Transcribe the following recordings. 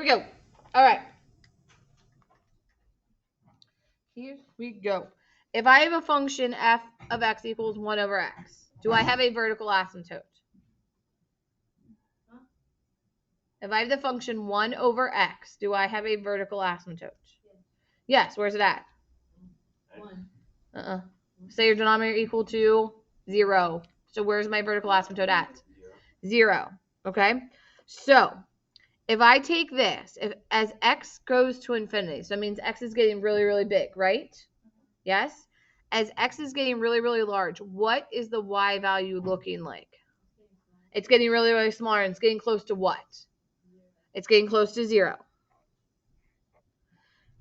we go. All right. Here we go. If I have a function f of x equals 1 over x, do I have a vertical asymptote? If I have the function 1 over x, do I have a vertical asymptote? Yes. Where's it at? 1. Say your denominator equal to 0. So where's my vertical asymptote at? 0. Okay. So if I take this, as x goes to infinity, so that means x is getting really, really big, right? Yes? As x is getting really, really large, what is the y value looking like? It's getting really, really small, and it's getting close to what? It's getting close to 0.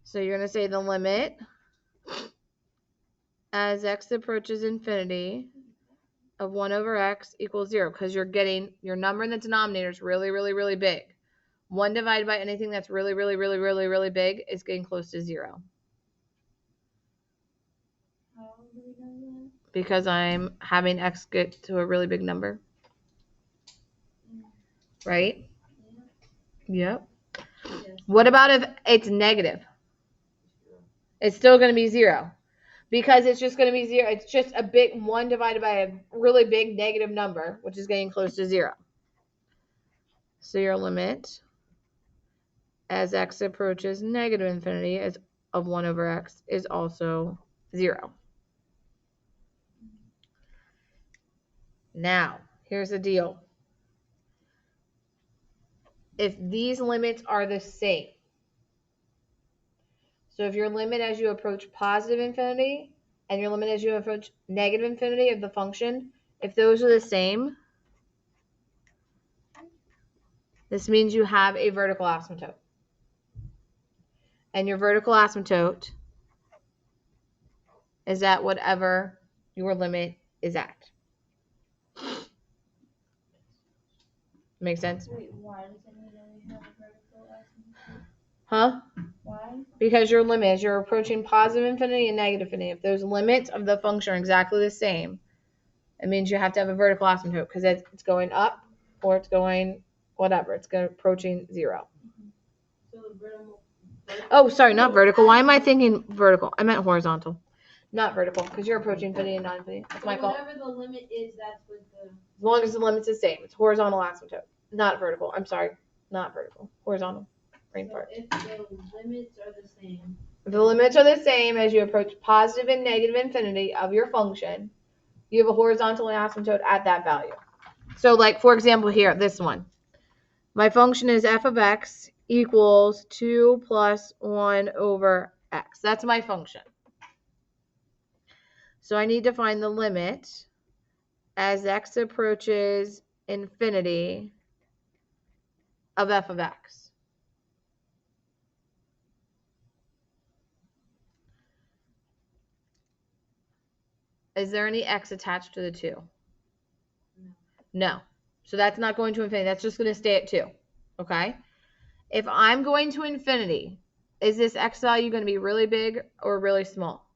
So you're going to say the limit as x approaches infinity of 1 over x equals 0, because you're getting your number in the denominator is really, really, really big. 1 divided by anything that's really, really, really, really, really big is getting close to 0. How do we know that? Because I'm having x get to a really big number. Right? Yep. Yes. What about if it's negative? It's still going to be 0. Because it's just going to be 0. It's just a big 1 divided by a really big negative number, which is getting close to 0. So your limit as x approaches negative infinity of 1 over x is also 0. Now, here's the deal. If these limits are the same, so if your limit as you approach positive infinity and your limit as you approach negative infinity of the function, if those are the same, this means you have a vertical asymptote. And your vertical asymptote is at whatever your limit is at. Make sense? Wait, why does it mean that we have a vertical asymptote? Huh? Why? Because your limit, as you're approaching positive infinity and negative infinity, if those limits of the function are exactly the same, it means you have to have a vertical asymptote because it's going up or it's going whatever. It's going approaching 0. So the vertical. Oh, sorry, not vertical. Why am I thinking vertical? I meant horizontal. Not vertical, because you're approaching infinity and non-infinity. That's my fault. Whatever the limit is, that's what the. As long as the limit's the same. It's horizontal asymptote. Not vertical. I'm sorry. Not vertical. Horizontal. Brain So fart. if the limits are the same. If the limits are the same as you approach positive and negative infinity of your function, you have a horizontal asymptote at that value. So, like, for example, here, this one. My function is f of x equals 2 plus 1 over x. That's my function. So I need to find the limit as x approaches infinity of f of x. Is there any x attached to the 2? No. So that's not going to infinity. That's just going to stay at 2. Okay? If I'm going to infinity, is this x value going to be really big or really small?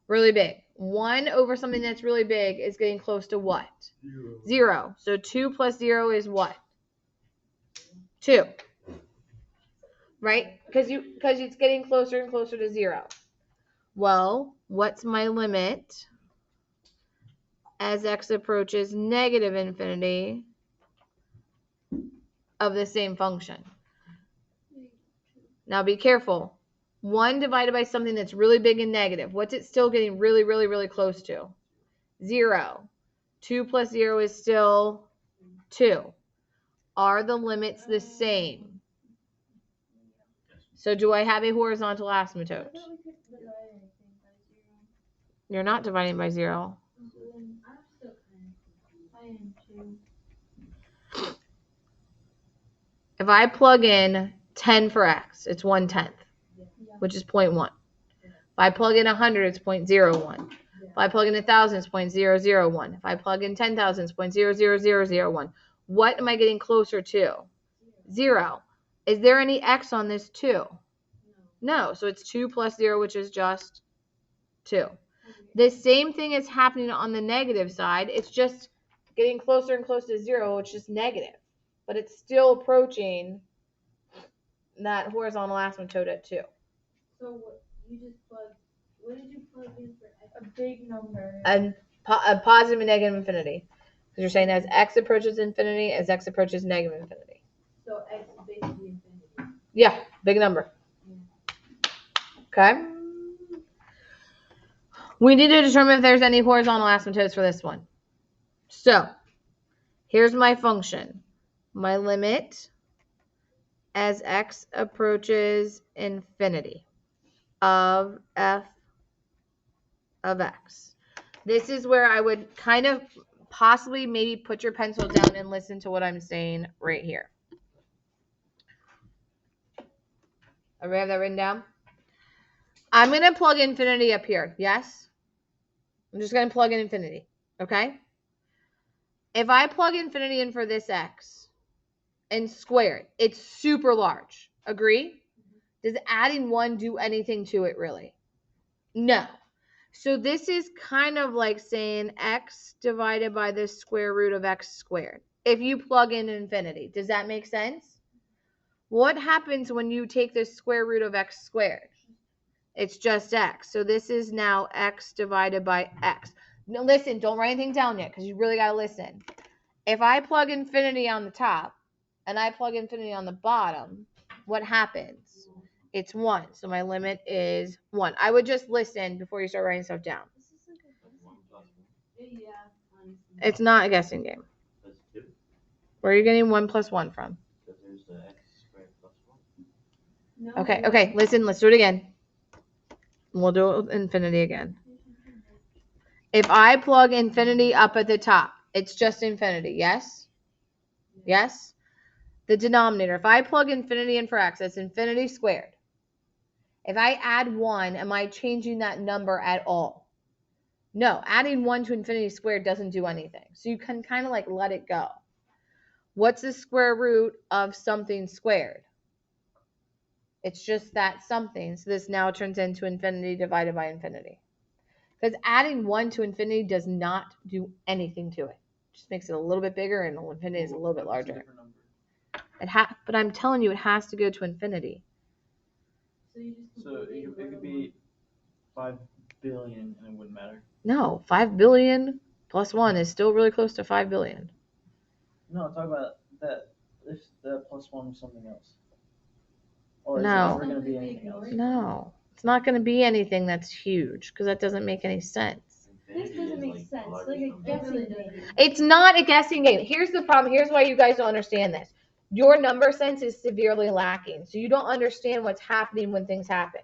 Really big. 1 over something that's really big is getting close to what? 0. So 2 plus 0 is what? 2. Right? Because it's getting closer and closer to 0. Well, what's my limit as x approaches negative infinity of the same function? Now be careful. 1 divided by something that's really big and negative. What's it still getting really, really, really close to? 0. 2 plus 0 is still 2. Are the limits the same? So do I have a horizontal asymptote? You're not dividing by 0. If I plug in 10 for x, it's 1/10, which is 0.1. If I plug in 100, it's 0.01. If I plug in 1,000, it's 0.001. If I plug in 10,000, it's 0.00001. What am I getting closer to? 0. Is there any x on this 2? No. So it's 2 plus 0, which is just 2. The same thing is happening on the negative side. It's just getting closer and closer to 0, which is negative. But it's still approaching that horizontal asymptote at 2. So what you just plugged? What did you plug in for x? A big number. And a positive and negative infinity. Because you're saying as x approaches infinity, as x approaches negative infinity. So x is basically infinity. Yeah, big number. Okay. We need to determine if there's any horizontal asymptotes for this one. So here's my function. My limit as x approaches infinity of f of x. This is where I would kind of possibly maybe put your pencil down and listen to what I'm saying right here. Everybody have that written down? I'm going to plug infinity up here. Yes? I'm just going to plug in infinity. Okay? If I plug infinity in for this x and square it, it's super large. Agree? Does adding 1 do anything to it really? No. So this is kind of like saying x divided by the square root of x squared. If you plug in infinity, does that make sense? What happens when you take the square root of x squared? It's just x. So this is now x divided by x. Now listen, don't write anything down yet because you really got to listen. If I plug infinity on the top and I plug infinity on the bottom, what happens? It's 1. So my limit is 1. I would just listen before you start writing stuff down. Yeah, honestly. It's not a guessing game. Where are you getting 1 plus 1 from? Because there's the x squared plus 1. No, Okay, listen, let's do it again. We'll do it with infinity again. If I plug infinity up at the top, it's just infinity, yes? Yes? The denominator, if I plug infinity in for x, it's infinity squared. If I add 1, am I changing that number at all? No, adding 1 to infinity squared doesn't do anything. So you can kind of like let it go. What's the square root of something squared? It's just that something. So this now turns into infinity divided by infinity. Because adding 1 to infinity does not do anything to it. It just makes it a little bit bigger and infinity is a little bit larger. But I'm telling you, it has to go to infinity. So it could be 5 billion and it wouldn't matter. No, 5 billion plus 1 is still really close to 5 billion. No, talk about that. If the plus 1 was something else. Or is No. it never going to be anything else? No, it's not going to be anything that's huge because that doesn't make any sense. This doesn't make sense. Like a guessing game. It's not a guessing game. Here's the problem. Here's why you guys don't understand this. Your number sense is severely lacking. So you don't understand what's happening when things happen.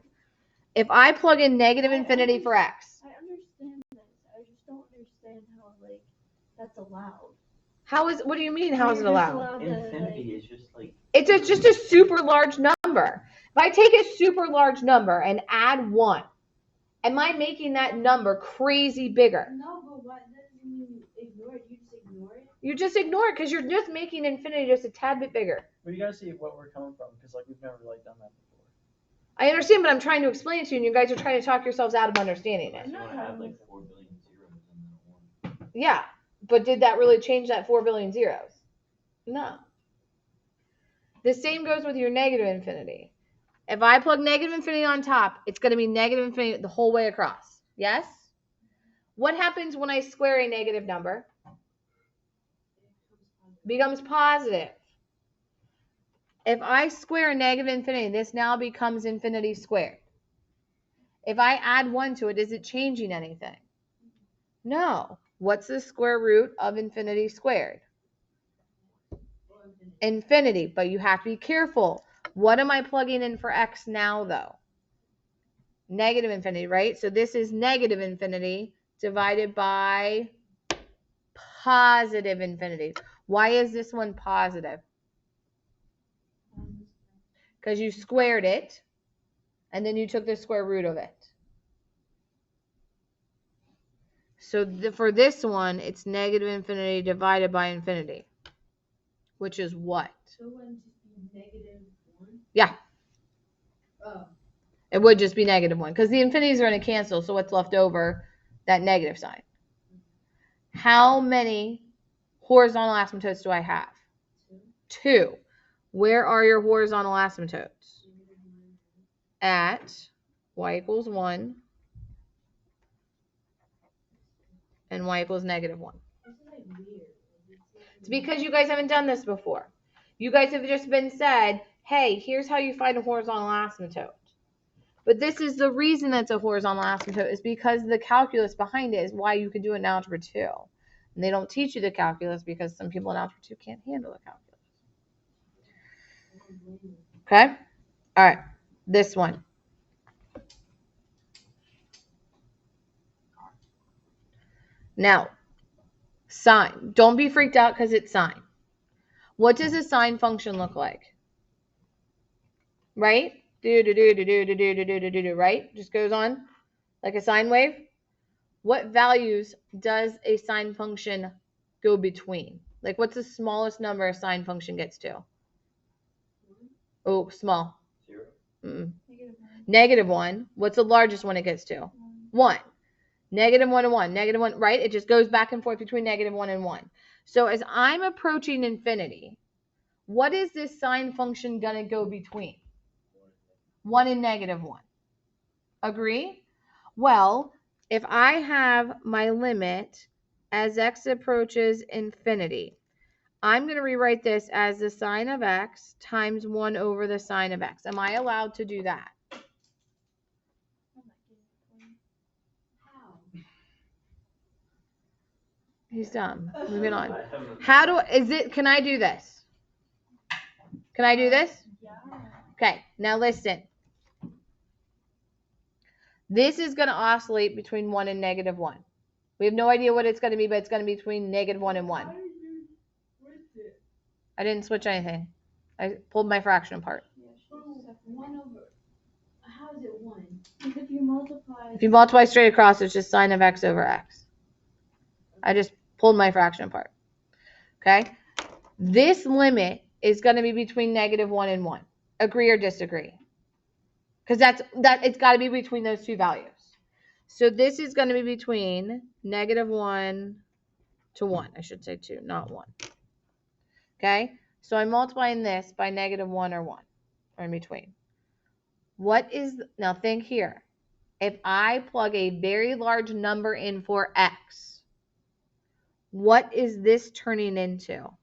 If I plug in negative infinity for x. I understand this. I just don't understand how, like, that's allowed. What do you mean, how is it allowed? Infinity is just like... It's just a super large number. If I take a super large number and add 1, am I making that number crazy bigger? No, but what? That doesn't mean you ignore it. You just ignore it. You just ignore it because you're just making infinity just a tad bit bigger. But you gotta see what we're coming from because like we've never like done that before. I understand, but I'm trying to explain it to you, and you guys are trying to talk yourselves out of understanding it. You want to add like 4 billion zeros in that 1. Yeah, but did that really change that 4 billion zeros? No. The same goes with your negative infinity. If I plug negative infinity on top, it's going to be negative infinity the whole way across. Yes? What happens when I square a negative number? Becomes positive. If I square a negative infinity, this now becomes infinity squared. If I add 1 to it, is it changing anything? No. What's the square root of infinity squared? Infinity, but you have to be careful. What am I plugging in for x now, though? Negative infinity, right? So this is negative infinity divided by positive infinity. Why is this one positive? Because you squared it, and then you took the square root of it. So for this one, it's negative infinity divided by infinity, which is what? So it wouldn't just be negative 1? Yeah. Oh. It would just be negative 1 because the infinities are going to cancel. So what's left over? That negative sign. How many horizontal asymptotes do I have? 2. Where are your horizontal asymptotes? At y equals 1 and y equals -1. This is like weird. It's because you guys haven't done this before. You guys have just been said, hey, here's how you find a horizontal asymptote. But this is the reason that's a horizontal asymptote, is because the calculus behind it is why you could do it in Algebra 2. And they don't teach you the calculus because some people in Algebra 2 can't handle the calculus. Okay? All right. This one. Now, sine. Don't be freaked out because it's sine. What does a sine function look like? Right? Right? Just goes on like a sine wave. What values does a sine function go between? Like, what's the smallest number a sine function gets to? Oh, small. 0. -1. What's the largest one it gets to? 1. -1 and 1. -1, right? It just goes back and forth between -1 and 1. So as I'm approaching infinity, what is this sine function going to go between? 1 and -1. Agree? Well, if I have my limit as x approaches infinity, I'm going to rewrite this as the sine of x times 1 over the sine of x. Am I allowed to do that? How? He's dumb. Moving on. Can I do this? Can I do this? Yeah. Okay, now listen. This is going to oscillate between 1 and -1. We have no idea what it's going to be, but it's going to be between -1 and 1. How did you switch it? I didn't switch anything. I pulled my fraction apart. Oh, 1 over. How is it 1? Because if you multiply. If you multiply straight across, it's just sine of x over x. I just pulled my fraction apart. Okay? This limit is going to be between -1 and 1. Agree or disagree? Because it's got to be between those two values. So this is going to be between -1 to 1. I should say 2, not 1. Okay? So I'm multiplying this by -1 or 1, or in between. Now think here. If I plug a very large number in for x, what is this turning into?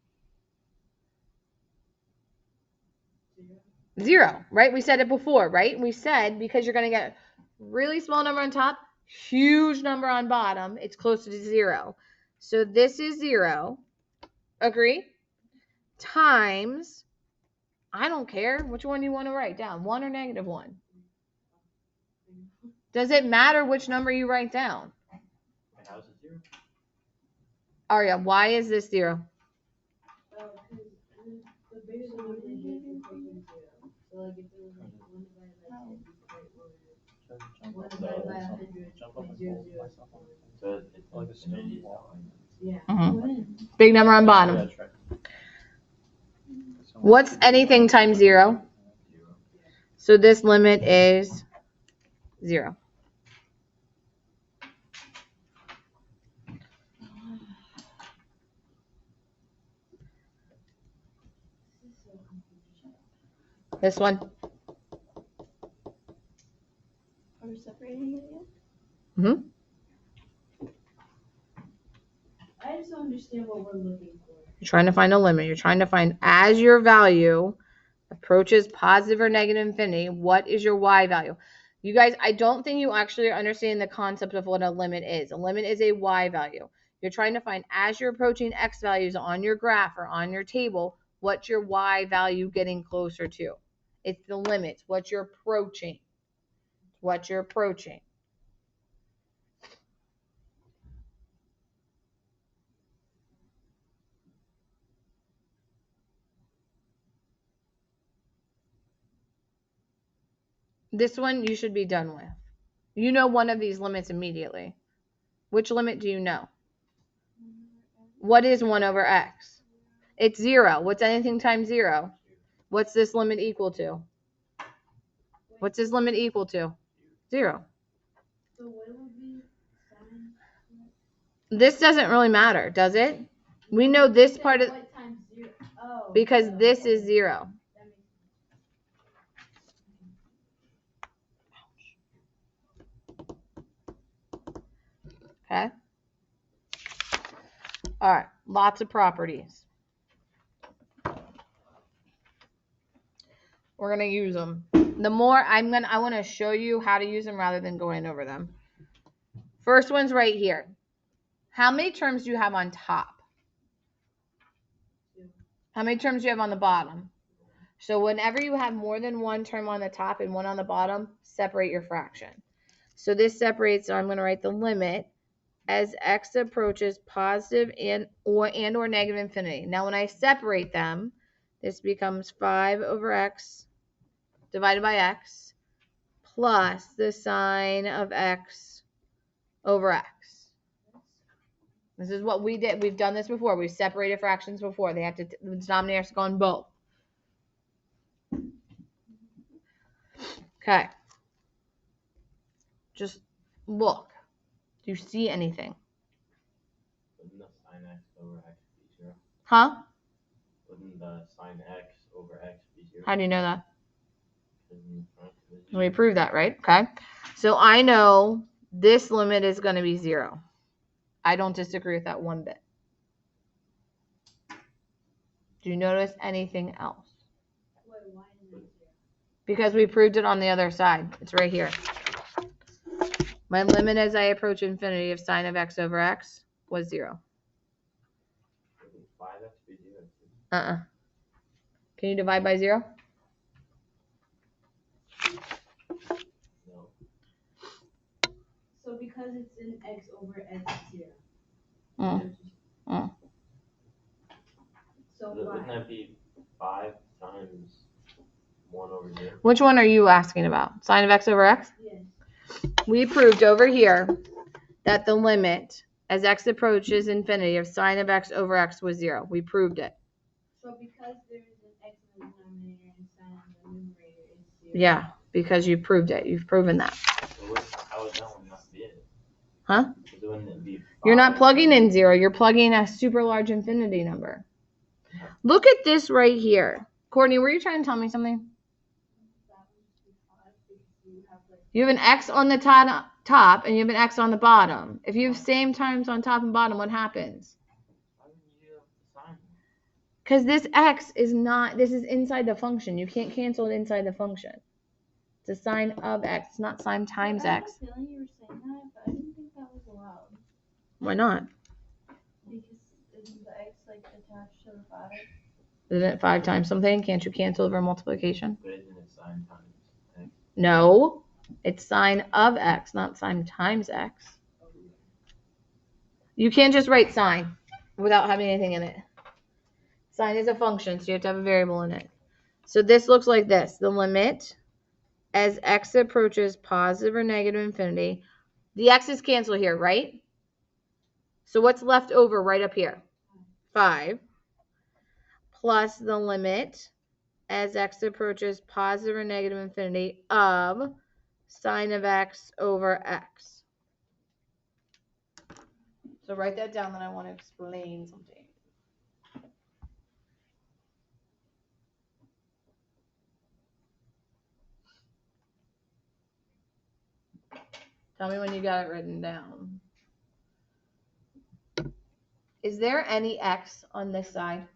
0, right? We said it before, right? We said because you're going to get really small number on top, huge number on bottom, it's closer to 0. So this is 0. Agree? Times, I don't care. Which one do you want to write down? 1 or -1? Does it matter which number you write down? How is it 0? Arya, why is this 0? Because the bigger the number is, it's approaching 0. So like if it was like 1 divided by 10, you could write over 1 divided by 100, like 0, 0. So it's like a smooth wall. Yeah. Big number on bottom. What's anything times 0? So this limit is 0. This one. Are we separating it yet? Mm-hmm. I just don't understand what we're looking for. You're trying to find a limit. You're trying to find, as your value approaches positive or negative infinity, what is your y value? You guys, I don't think you actually understand the concept of what a limit is. A limit is a y value. You're trying to find, as you're approaching x values on your graph or on your table, what's your y value getting closer to? It's the limits, what you're approaching. What you're approaching. This one you should be done with. You know one of these limits immediately. Which limit do you know? What is 1 over x? It's 0. What's anything times 0? What's this limit equal to? What's this limit equal to? 0. So what would be sine? This doesn't really matter, does it? We know this part of, What times 0? Oh. because this is 0. Okay? All right, lots of properties. We're going to use them. The more I want to show you how to use them rather than going over them. First one's right here. How many terms do you have on top? How many terms do you have on the bottom? So whenever you have more than one term on the top and one on the bottom, separate your fraction. So this separates, so I'm going to write the limit as x approaches positive and or negative infinity. Now when I separate them, this becomes 5 over x divided by x plus the sine of x over x. This is what we did. We've done this before. We've separated fractions before. They have to, the denominator has to go on both. Okay. Just look. Do you see anything? Wouldn't the sine x over x be 0? Huh? Wouldn't the sine x over x be 0? How do you know that? Because in front it was We proved that, right? Okay. So I know this limit is going to be 0. I don't disagree with that one bit. Do you notice anything else? Wait, why is it 0? Because we proved it on the other side. It's right here. My limit as I approach infinity of sine of x over x was 0. Wouldn't 5x be 0 too? Can you divide by 0? No. So because it's in x over x 0. So Wouldn't why? that be 5 times 1 over 0? Which one are you asking about? Sine of x over x? Yes. We proved over here that the limit as x approaches infinity of sine of x over x was 0. We proved it. So because there is an x in the denominator and sine in the numerator is 0. Yeah, because you proved it. You've proven that. So how would that one not be it? Huh? Because wouldn't it be 5? You're not plugging in 0. You're plugging a super large infinity number. Look at this right here. Courtney, were you trying to tell me something? That would be 5 because you have like. You have an x on the top and you have an x on the bottom. If you have same times on top and bottom, what happens? Why wouldn't you have the sine? Because this x is not, this is inside the function. You can't cancel it inside the function. It's a sine of x. It's not sine times x. I have a feeling you were saying that, but I didn't think that was allowed. Why not? Because isn't the x like attached to the 5? Isn't it 5 times something? Can't you cancel over multiplication? But isn't it sine times x? No. It's sine of x, not sine times x. You can't just write sine without having anything in it. Sine is a function, so you have to have a variable in it. So this looks like this. The limit as x approaches positive or negative infinity. The x's cancel here, right? So what's left over right up here? 5 plus the limit as x approaches positive or negative infinity of sine of x over x. So write that down, then I want to explain something. Tell me when you got it written down. Is there any x on this side?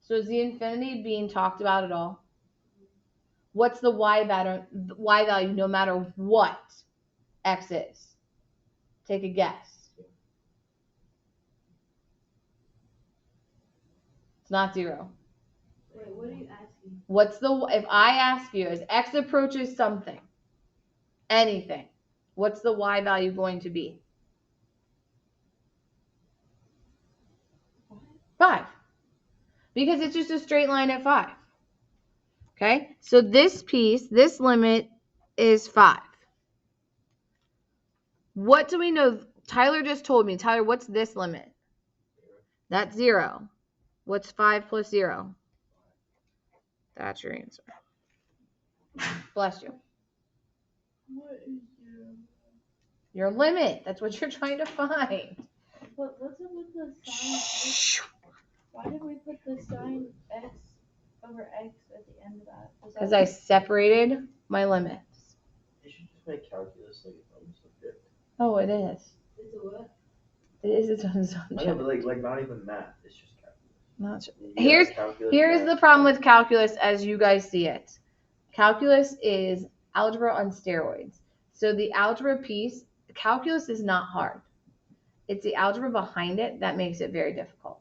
So is the infinity being talked about at all? What's the y value no matter what x is? Take a guess. It's not 0. Wait, what are you asking? If I ask you as x approaches something, anything, what's the y value going to be? 5. Because it's just a straight line at 5. Okay, so this piece, this limit is 5. What do we know? Tyler just told me. Tyler, what's this limit? That's 0. What's 5 plus 0? That's your answer. Bless you. What is 0? Your limit. That's what you're trying to find. But what's up with the sine? Why did we put the sine x over x at the end of that? Because I separated my limits. You should just make calculus like it's almost a bit. Oh, it is. It's a what? It is its own I know, subject. but like not even math. It's just calculus. Not sure. You get, Here's like, calculus, Here's math, the problem with calculus as you guys see it. Calculus is algebra on steroids. So the algebra piece, calculus is not hard. It's the algebra behind it that makes it very difficult.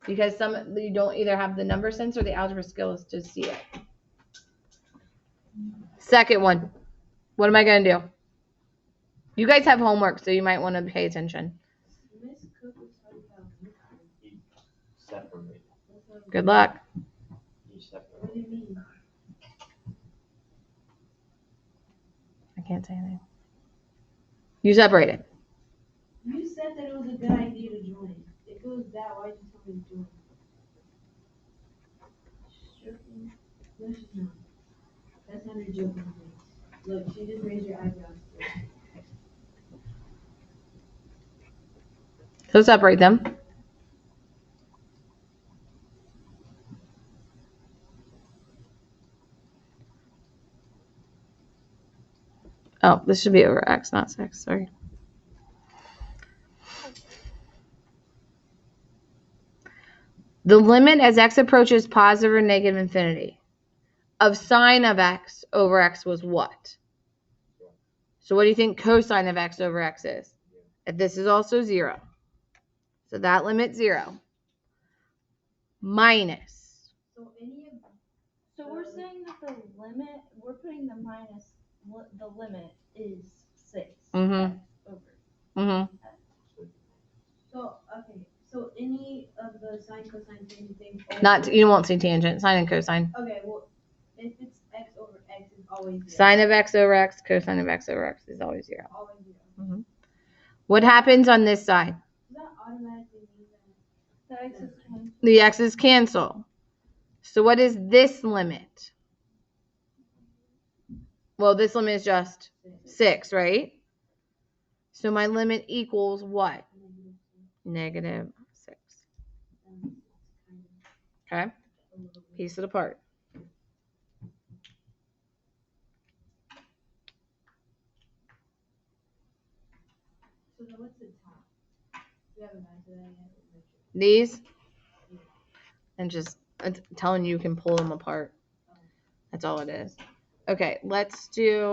Because you don't either have the number sense or the algebra skills to see it. Second one. What am I going to do? You guys have homework, so you might want to pay attention. Miss Cook was talking about You separate. Good luck. You separate. what do you mean? I can't say anything. You separated. You said that it was a good idea to join. If it was that, why'd you tell me to join? Joking? No, she's not. That's not her joking face. Look, she just raised your eyebrows. So separate them. Oh, this should be over x, not 6. Sorry. The limit as x approaches positive or negative infinity of sine of x over x was what? So what do you think cosine of x over x is? If this is also 0. So that limit 0. Minus. So any of So we're saying that the limit, we're putting the minus, the limit is 6. Mhm. X over. Mhm. so okay. So any of the sine, cosine, anything. Not you won't see tangent, sine and cosine. Okay, well, if it's x over x, it's always 0. Sine of x over x, cosine of x over x is always 0. Always 0. What happens on this side? Does that automatically mean that? The x is cancelled. The x's cancel. So what is this limit? Well, this limit is just 6, right? So my limit equals what? Negative 6. Okay? Piece it apart. So then what's the top? We haven't gotten to that yet. These, and just it's telling you can pull them apart. That's all it is. Okay, let's do